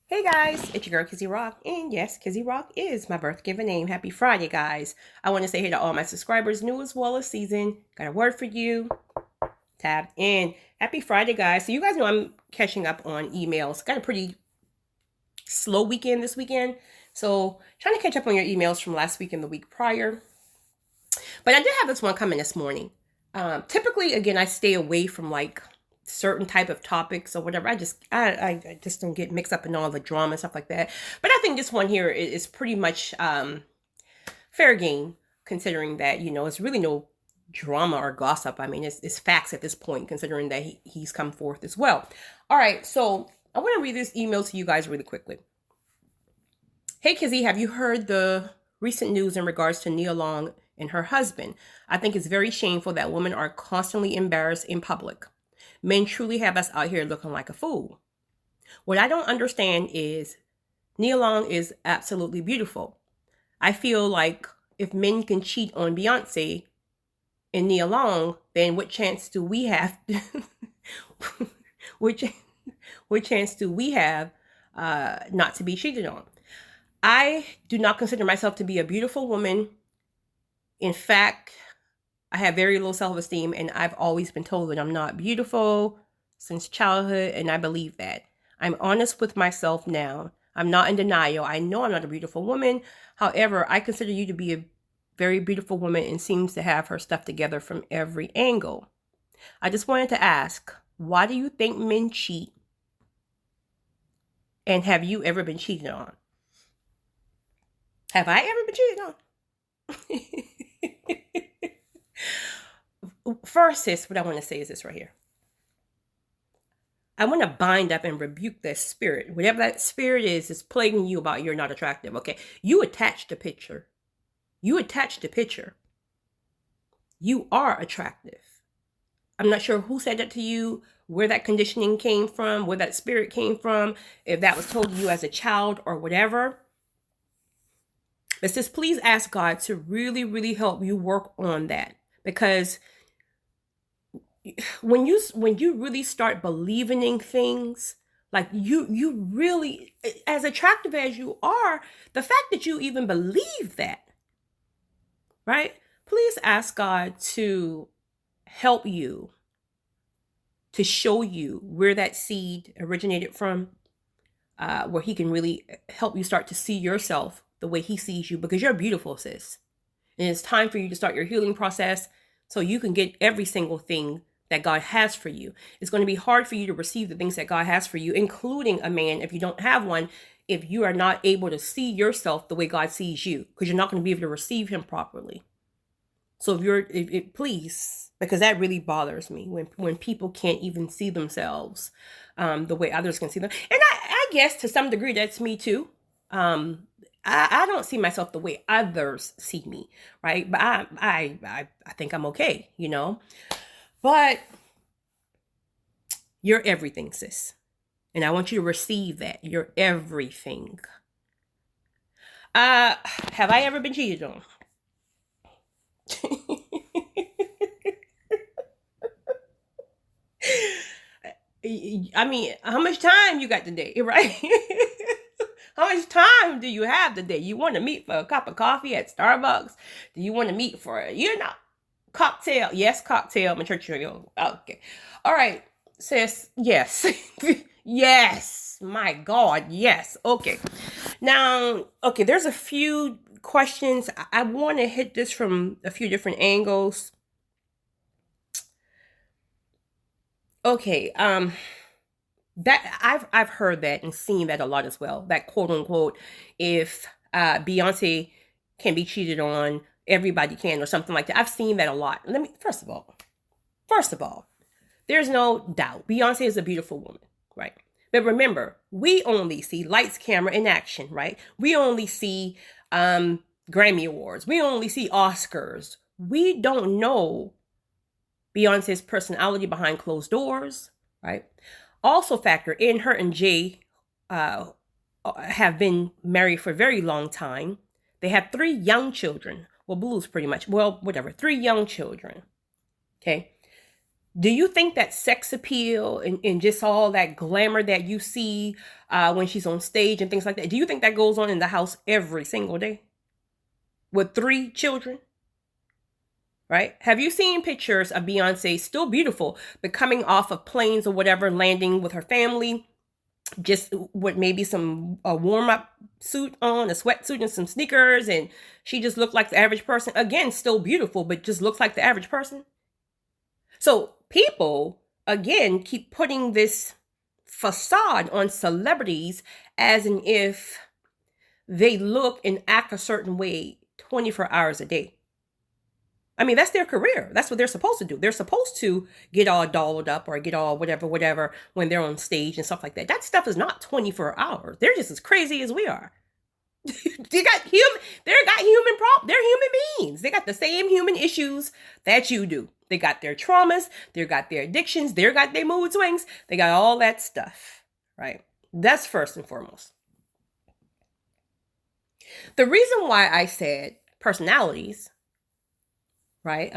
Hey guys, it's your girl Kizzy Rock, and yes, Kizzy Rock is my birth given name. Happy Friday, guys. I want to say hey to all my subscribers, new as well as seasoned. Got a word for you. Tapped in. Happy Friday, guys. So you guys know I'm catching up on emails. Got a pretty slow weekend this weekend. So trying to catch up on your emails from last week and the week prior. But I did have this one coming this morning. Typically, again, I stay away from like certain type of topics or whatever. I just don't get mixed up in all the drama and stuff like that. But I think this one here is pretty much fair game, considering that it's really no drama or gossip. I mean, it's facts at this point, considering that he's come forth as well. All right, so I want to read this email to you guys really quickly. Hey Kizzy, have you heard the recent news in regards to Nia Long and her husband? I think it's very shameful that women are constantly embarrassed in public. Men truly have us out here looking like a fool. What I don't understand is Nia Long is absolutely beautiful. I feel like if men can cheat on Beyonce and Nia Long, then what chance do we have? what chance do we have not to be cheated on? I do not consider myself to be a beautiful woman. In fact, I have very low self-esteem, and I've always been told that I'm not beautiful since childhood, and I believe that. I'm honest with myself now. I'm not in denial. I know I'm not a beautiful woman. However, I consider you to be a very beautiful woman and seems to have her stuff together from every angle. I just wanted to ask, why do you think men cheat? And have you ever been cheated on? Have I ever been cheated on? First, sis, what I want to say is this right here. I want to bind up and rebuke that spirit. Whatever that spirit is plaguing you about you're not attractive, okay? You attached the picture. You attached the picture. You are attractive. I'm not sure who said that to you, where that conditioning came from, where that spirit came from, if that was told to you as a child or whatever. It says, please ask God to really, really help you work on that. Because when you really start believing in things, like you really, as attractive as you are, the fact that you even believe that, right? Please ask God to help you, to show you where that seed originated from, where he can really help you start to see yourself the way he sees you, because you're beautiful, sis. And it's time for you to start your healing process so you can get every single thing that God has for you. It's going to be hard for you to receive the things that God has for you, including a man, if you don't have one, if you are not able to see yourself the way God sees you, because you're not going to be able to receive him properly. So please, because that really bothers me when people can't even see themselves the way others can see them. And I guess to some degree that's me too. I don't see myself the way others see me, right? But I think I'm okay, But you're everything, sis. And I want you to receive that. You're everything. Have I ever been cheated on? I mean, how much time you got today, right? How much time do you have today? You want to meet for a cup of coffee at Starbucks? Do you want to meet for cocktail? Yes, cocktail. My church. Okay. All right, sis. Yes. Yes. My God. Yes. Okay. Now, okay, there's a few questions. I want to hit this from a few different angles. Okay. That I've heard that and seen that a lot as well. That quote unquote, if Beyonce can be cheated on, everybody can, or something like that. I've seen that a lot. First of all, there's no doubt Beyonce is a beautiful woman, right? But remember, we only see lights, camera, and action, right? We only see Grammy Awards. We only see Oscars. We don't know Beyonce's personality behind closed doors, right? Also factor in, her and Jay have been married for a very long time. They have 3 young children. Well, Blue's pretty much, well, whatever, 3 young children. Okay. Do you think that sex appeal and just all that glamour that you see when she's on stage and things like that, do you think that goes on in the house every single day with 3 children? Right? Have you seen pictures of Beyonce, still beautiful, but coming off of planes or whatever, landing with her family, just with maybe some a warm up suit on, a sweatsuit, and some sneakers, and she just looked like the average person. Again, still beautiful, but just looks like the average person. So people again keep putting this facade on celebrities as in if they look and act a certain way 24 hours a day. I mean, that's their career. That's what they're supposed to do. They're supposed to get all dolled up or get all whatever when they're on stage and stuff like that. That stuff is not 24 hours. They're just as crazy as we are. They got human. They're human beings. They got the same human issues that you do. They got their traumas. They got their addictions. They got their mood swings. They got all that stuff, right? That's first and foremost. The reason why I said personalities, right?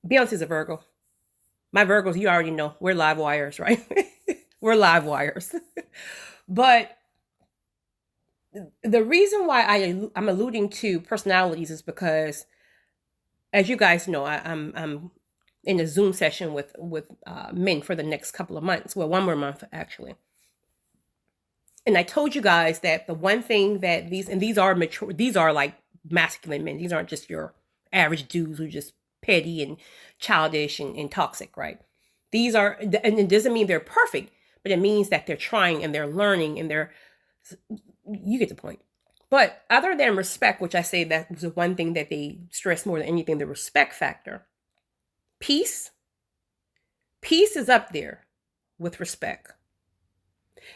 Beyonce's a Virgo. My Virgos, you already know, we're live wires, right? We're live wires. But the reason why I'm alluding to personalities is because, as you guys know, I'm in a Zoom session with men for the next couple of months. Well, one more month actually. And I told you guys that the one thing that these are mature, these are like masculine men. These aren't just your average dudes who just petty and childish and toxic, right? These are, and it doesn't mean they're perfect, but it means that they're trying and they're learning and you get the point. But other than respect, which I say that was the one thing that they stress more than anything, the respect factor, peace is up there with respect.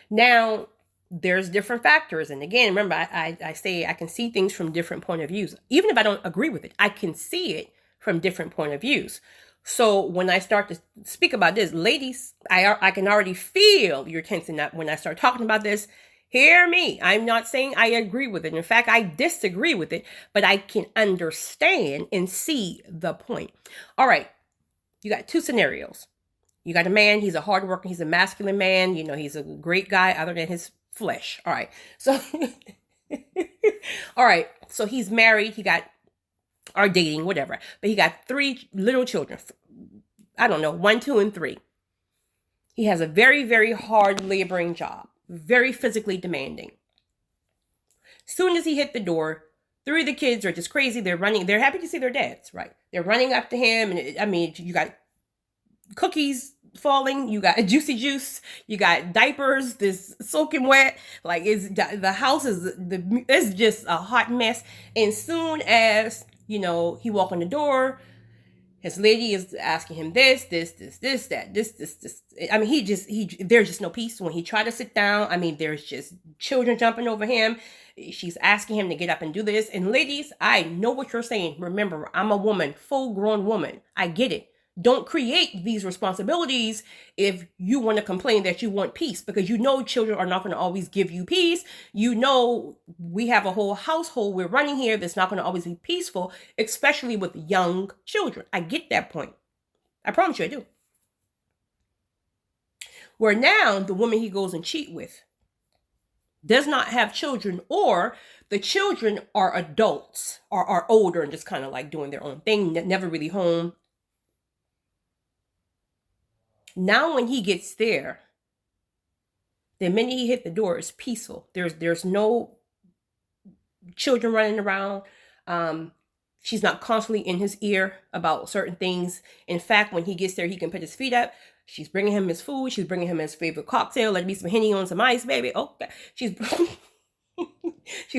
Now, there's different factors. And again, remember, I say I can see things from different point of views. Even if I don't agree with it, I can see it from different point of views. So when I start to speak about this, ladies, I can already feel you're tensing up when I start talking about this. Hear me. I'm not saying I agree with it. In fact, I disagree with it, but I can understand and see the point. All right. You got 2 scenarios. You got a man, he's a hard worker, he's a masculine man, he's a great guy other than his flesh. All right. So all right. So he's married, he got or dating, whatever. But he got 3 little children. I don't know, 1, 2, and 3. He has a very, very hard laboring job, very physically demanding. Soon as he hit the door, 3 of the kids are just crazy. They're running. They're happy to see their dads, right? They're running up to him. And I mean, you got cookies falling, you got juicy juice, you got diapers, this soaking wet, like the house it's just a hot mess. And soon as he walk in the door, his lady is asking him this, that. I mean, there's just no peace. When he tried to sit down, I mean, there's just children jumping over him. She's asking him to get up and do this. And ladies, I know what you're saying. Remember, I'm a woman, full grown woman. I get it. Don't create these responsibilities if you want to complain that you want peace, because children are not going to always give you peace. We have a whole household we're running here that's not going to always be peaceful, especially with young children. I get that point. I promise you I do. Where now the woman he goes and cheat with does not have children, or the children are adults or are older and just kind of like doing their own thing, never really home. Now when he gets there, the minute he hit the door, it's peaceful. There's no children running around. She's not constantly in his ear about certain things. In fact, when he gets there, he can put his feet up. She's bringing him his food. She's bringing him his favorite cocktail. Let me some Henny on some ice, baby. Okay. She's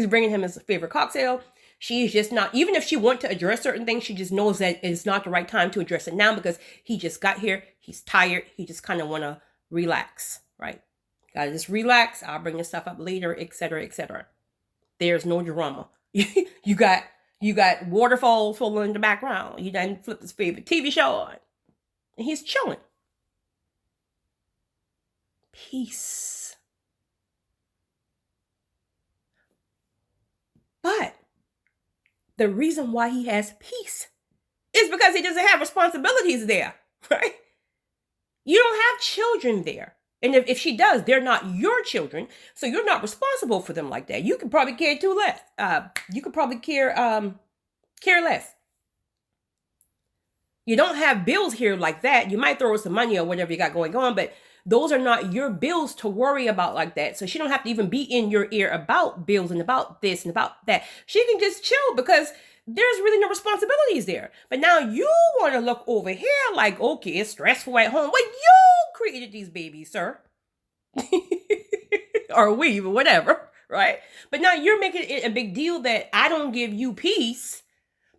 bringing him his favorite cocktail. She's just not, even if she wants to address certain things, she just knows that it's not the right time to address it now because he just got here. He's tired. He just kind of want to relax, right? Gotta just relax. I'll bring this stuff up later, etc., etc. There's no drama. You got waterfalls falling in the background. You done flipped his favorite TV show on. And he's chilling. Peace. But the reason why he has peace is because because he doesn't have responsibilities there, right? You don't have children there. And if she does, they're not your children. So you're not responsible for them like that. You could probably care too less. You could probably care less. You don't have bills here like that. You might throw some money or whatever you got going on, but those are not your bills to worry about like that. So she don't have to even be in your ear about bills and about this and about that. She can just chill because there's really no responsibilities there. But now you want to look over here like, okay, it's stressful at home. Well, you created these babies, sir. Or we, whatever, right? But now you're making it a big deal that I don't give you peace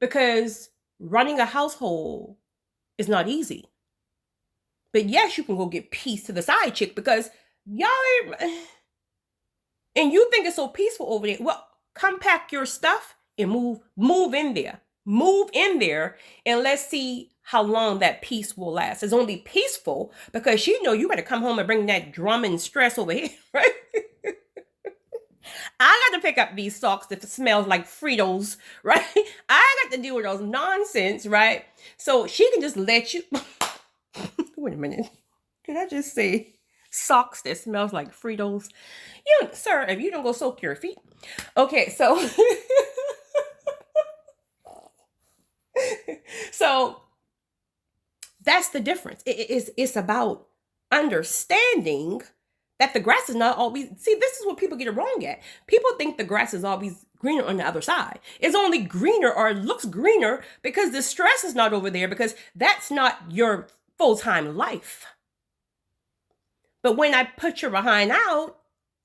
because running a household is not easy. But yes, you can go get peace to the side chick because y'all ain't... And you think it's so peaceful over there. Well, come pack your stuff and move in there. Move in there and let's see how long that peace will last. It's only peaceful because she know you got to come home and bring that drum and stress over here, right? I got to pick up these socks that smells like Fritos, right? I got to deal with those nonsense, right? So she can just let you... Wait a minute. Did I just say socks that smells like Fritos? You, sir, if you don't go soak your feet. Okay, so... So that's the difference. It's about understanding that the grass is not always... See, this is what people get it wrong at. People think the grass is always greener on the other side. It's only greener or looks greener because the stress is not over there because that's not your full-time life. But when I put your behind out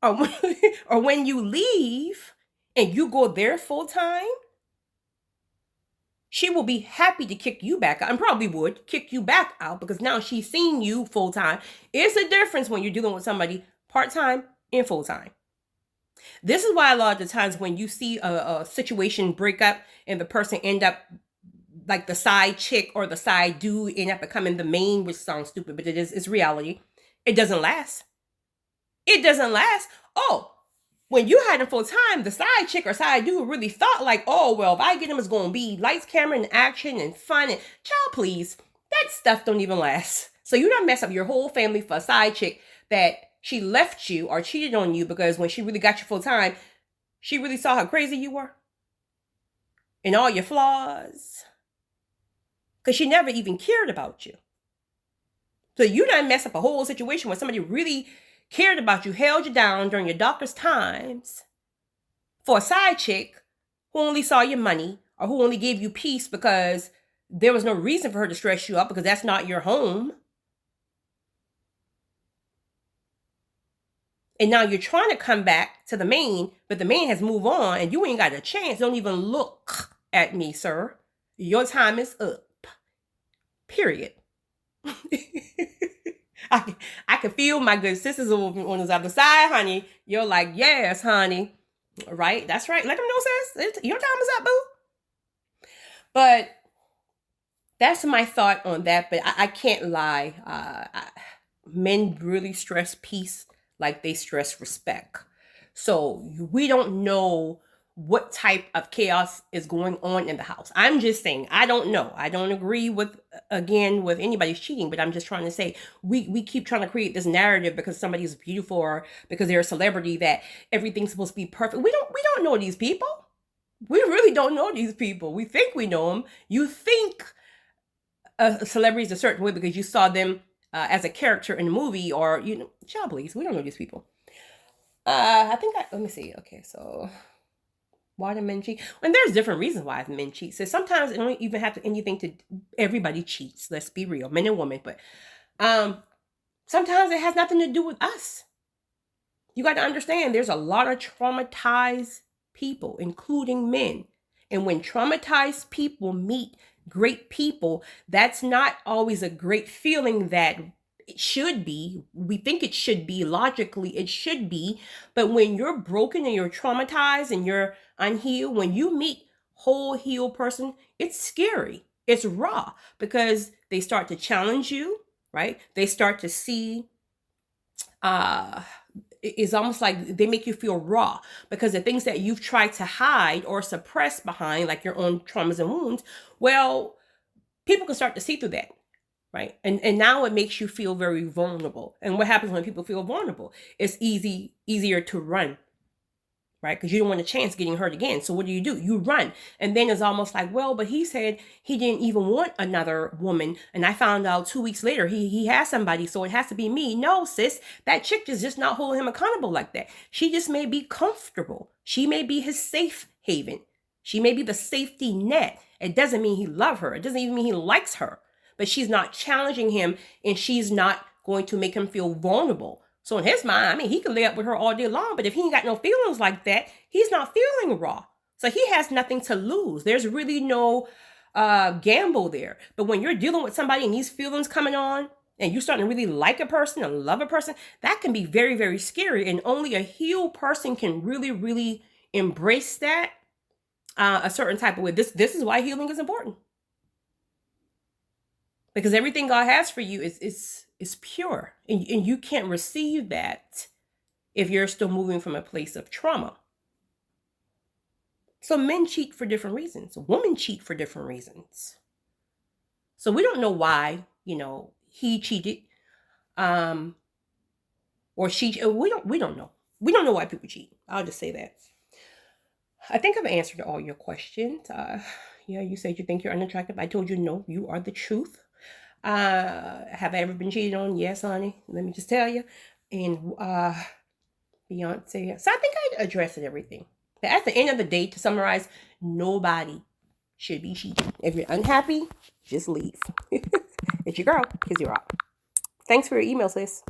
or when you leave and you go there full-time, she will be happy to kick you back out and probably would kick you back out because now she's seen you full-time. It's a difference when you're dealing with somebody part-time and full-time. This is why a lot of the times when you see a situation break up and the person end up like the side chick or the side dude end up becoming the main, which sounds stupid, but it's reality. It doesn't last. It doesn't last. Oh, when you had him full time, the side chick or side dude really thought like, oh, well, if I get him, it's going to be lights, camera, and action and fun. And child, please, that stuff don't even last. So you don't mess up your whole family for a side chick that she left you or cheated on you because when she really got you full time, she really saw how crazy you were and all your flaws because she never even cared about you. So you done mess up a whole situation when somebody really cared about you, held you down during your darkest times for a side chick who only saw your money or who only gave you peace because there was no reason for her to stress you out because that's not your home. And now you're trying to come back to the main, but the main has moved on and you ain't got a chance. Don't even look at me, sir. Your time is up. Period. I can feel my good sisters on the other side, honey. You're like, yes, honey. Right? That's right. Let them know, sis. Your time is up, boo. But that's my thought on that. But I can't lie. Men really stress peace like they stress respect. So we don't know what type of chaos is going on in the house. I'm just saying, I don't know. I don't agree with anybody's cheating, but I'm just trying to say, we keep trying to create this narrative because somebody's beautiful or because they're a celebrity that everything's supposed to be perfect. We don't know these people. We really don't know these people. We think we know them. You think a celebrity is a certain way because you saw them as a character in a movie or, child, please, we don't know these people. Let me see. Okay, so... why do men cheat? And there's different reasons why men cheat. So sometimes it don't even have to anything to... Everybody cheats. Let's be real. Men and women. But sometimes it has nothing to do with us. You got to understand there's a lot of traumatized people, including men. And when traumatized people meet great people, that's not always a great feeling that it should be. We think it should be. Logically, it should be. But when you're broken and you're traumatized and you're unhealed, when you meet whole healed person, it's scary. It's raw because they start to challenge you, right? They start to see, it's almost like they make you feel raw because the things that you've tried to hide or suppress behind, like your own traumas and wounds, well, people can start to see through that, right? And now it makes you feel very vulnerable. And what happens when people feel vulnerable? It's easier to run, right? Because you don't want a chance getting hurt again. So what do? You run. And then it's almost like, well, but he said he didn't even want another woman. And I found out 2 weeks later he has somebody, so it has to be me. No, sis, that chick is just not holding him accountable like that. She just may be comfortable. She may be his safe haven. She may be the safety net. It doesn't mean he loves her. It doesn't even mean he likes her. But she's not challenging him, and she's not going to make him feel vulnerable. So in his mind, I mean, he can lay up with her all day long, but if he ain't got no feelings like that, he's not feeling raw. So he has nothing to lose. There's really no gamble there. But when you're dealing with somebody and these feelings coming on, and you're starting to really like a person and love a person, that can be very, very scary. And only a healed person can really, really embrace that a certain type of way. This is why healing is important. Because everything God has for you is pure. And you can't receive that if you're still moving from a place of trauma. So men cheat for different reasons. Women cheat for different reasons. So we don't know why, he cheated. Or she, we don't know. We don't know why people cheat. I'll just say that. I think I've answered all your questions. Yeah, you said you think you're unattractive. I told you no, you are the truth. Have I ever been cheated on? Yes, honey. Let me just tell you. And Beyonce. So I think I addressed everything. But at the end of the day, to summarize, nobody should be cheating. If you're unhappy, just leave. It's your girl, Kizzy Rock. Thanks for your email, sis.